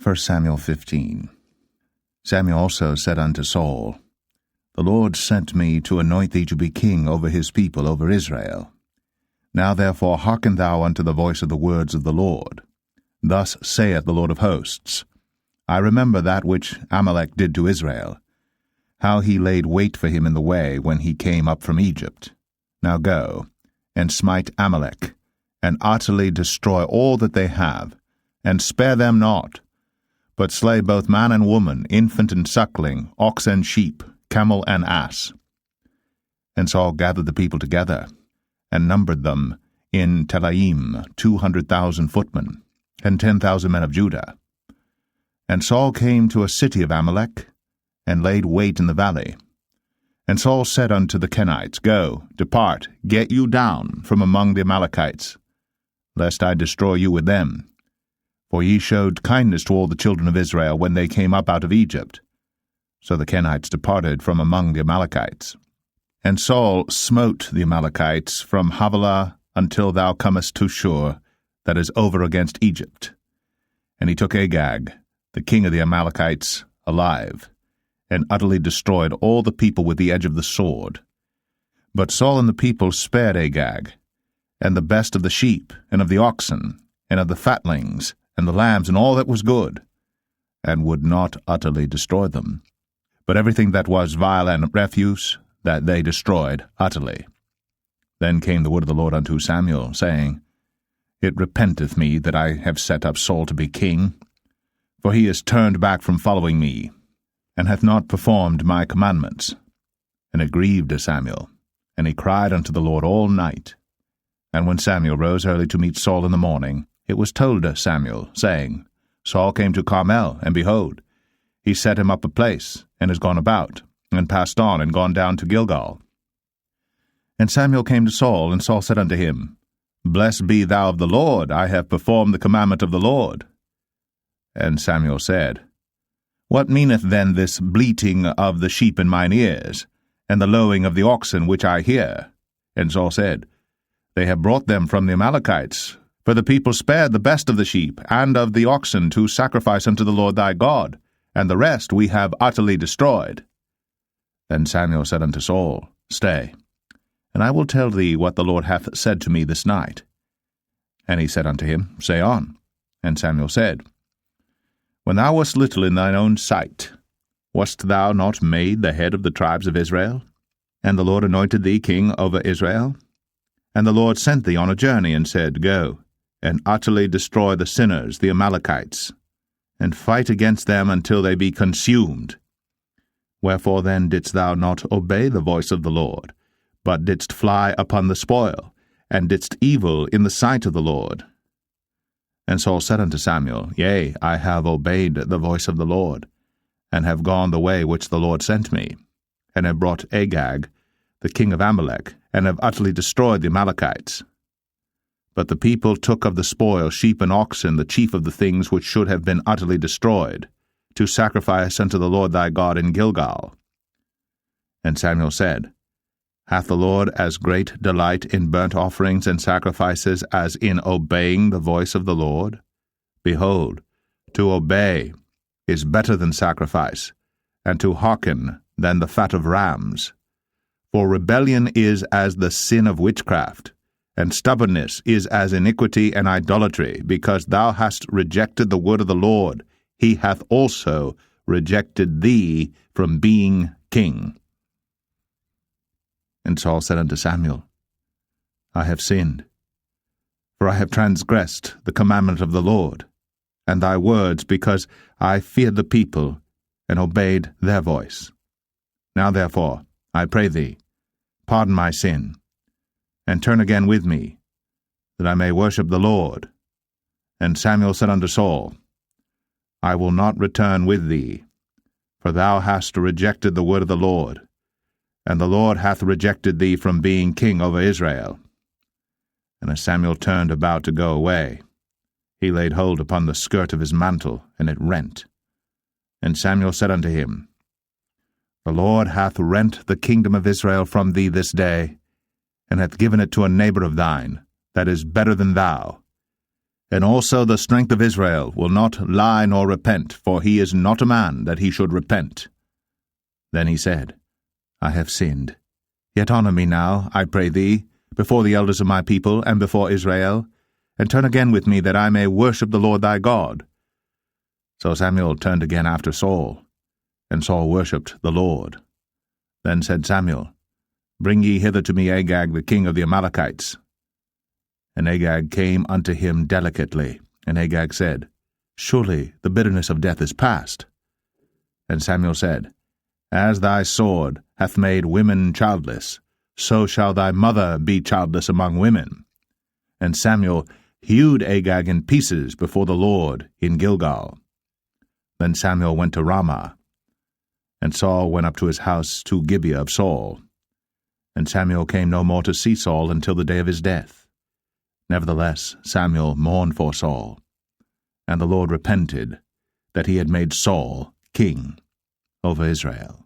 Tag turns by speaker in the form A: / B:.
A: 1 Samuel 15. Samuel also said unto Saul, The Lord sent me to anoint thee to be king over his people, over Israel. Now therefore hearken thou unto the voice of the words of the Lord. Thus saith the Lord of hosts, I remember that which Amalek did to Israel, how he laid wait for him in the way when he came up from Egypt. Now go, and smite Amalek, and utterly destroy all that they have, and spare them not, but slay both man and woman, infant and suckling, ox and sheep, camel and ass. And Saul gathered the people together, and numbered them in Telaim 200,000 footmen, and 10,000 men of Judah. And Saul came to a city of Amalek, and laid wait in the valley. And Saul said unto the Kenites, Go, depart, get you down from among the Amalekites, lest I destroy you with them. For ye showed kindness to all the children of Israel when they came up out of Egypt. So the Kenites departed from among the Amalekites. And Saul smote the Amalekites from Havilah until thou comest to Shur, that is over against Egypt. And he took Agag, the king of the Amalekites, alive, and utterly destroyed all the people with the edge of the sword. But Saul and the people spared Agag, and the best of the sheep, and of the oxen, and of the fatlings, and the lambs, and all that was good, and would not utterly destroy them. But everything that was vile and refuse, that they destroyed utterly. Then came the word of the Lord unto Samuel, saying, It repenteth me that I have set up Saul to be king, for he is turned back from following me, and hath not performed my commandments. And it grieved Samuel, and he cried unto the Lord all night. And when Samuel rose early to meet Saul in the morning, it was told Samuel, saying, Saul came to Carmel, and behold, he set him up a place, and is gone about, and passed on, and gone down to Gilgal. And Samuel came to Saul, and Saul said unto him, Blessed be thou of the Lord, I have performed the commandment of the Lord. And Samuel said, What meaneth then this bleating of the sheep in mine ears, and the lowing of the oxen which I hear? And Saul said, They have brought them from the Amalekites, for the people spared the best of the sheep and of the oxen to sacrifice unto the Lord thy God, and the rest we have utterly destroyed. Then Samuel said unto Saul, Stay, and I will tell thee what the Lord hath said to me this night. And he said unto him, Say on. And Samuel said, When thou wast little in thine own sight, wast thou not made the head of the tribes of Israel? And the Lord anointed thee king over Israel? And the Lord sent thee on a journey, and said, Go, and utterly destroy the sinners, the Amalekites, and fight against them until they be consumed. Wherefore then didst thou not obey the voice of the Lord, but didst fly upon the spoil, and didst evil in the sight of the Lord? And Saul said unto Samuel, Yea, I have obeyed the voice of the Lord, and have gone the way which the Lord sent me, and have brought Agag, the king of Amalek, and have utterly destroyed the Amalekites. But the people took of the spoil sheep and oxen, the chief of the things which should have been utterly destroyed, to sacrifice unto the Lord thy God in Gilgal. And Samuel said, Hath the Lord as great delight in burnt offerings and sacrifices as in obeying the voice of the Lord? Behold, to obey is better than sacrifice, and to hearken than the fat of rams. For rebellion is as the sin of witchcraft, and stubbornness is as iniquity and idolatry. Because thou hast rejected the word of the Lord, he hath also rejected thee from being king. And Saul said unto Samuel, I have sinned, for I have transgressed the commandment of the Lord, and thy words, because I feared the people, and obeyed their voice. Now therefore, I pray thee, pardon my sin, and turn again with me, that I may worship the Lord. And Samuel said unto Saul, I will not return with thee, for thou hast rejected the word of the Lord, and the Lord hath rejected thee from being king over Israel. And as Samuel turned about to go away, he laid hold upon the skirt of his mantle, and it rent. And Samuel said unto him, The Lord hath rent the kingdom of Israel from thee this day, and hath given it to a neighbor of thine, that is better than thou. And also the strength of Israel will not lie nor repent, for he is not a man that he should repent. Then he said, I have sinned. Yet honor me now, I pray thee, before the elders of my people and before Israel, and turn again with me that I may worship the Lord thy God. So Samuel turned again after Saul, and Saul worshipped the Lord. Then said Samuel, Bring ye hither to me Agag the king of the Amalekites. And Agag came unto him delicately, and Agag said, Surely the bitterness of death is past. And Samuel said, As thy sword hath made women childless, so shall thy mother be childless among women. And Samuel hewed Agag in pieces before the Lord in Gilgal. Then Samuel went to Ramah, and Saul went up to his house to Gibeah of Saul. And Samuel came no more to see Saul until the day of his death. Nevertheless Samuel mourned for Saul, and the Lord repented that he had made Saul king over Israel.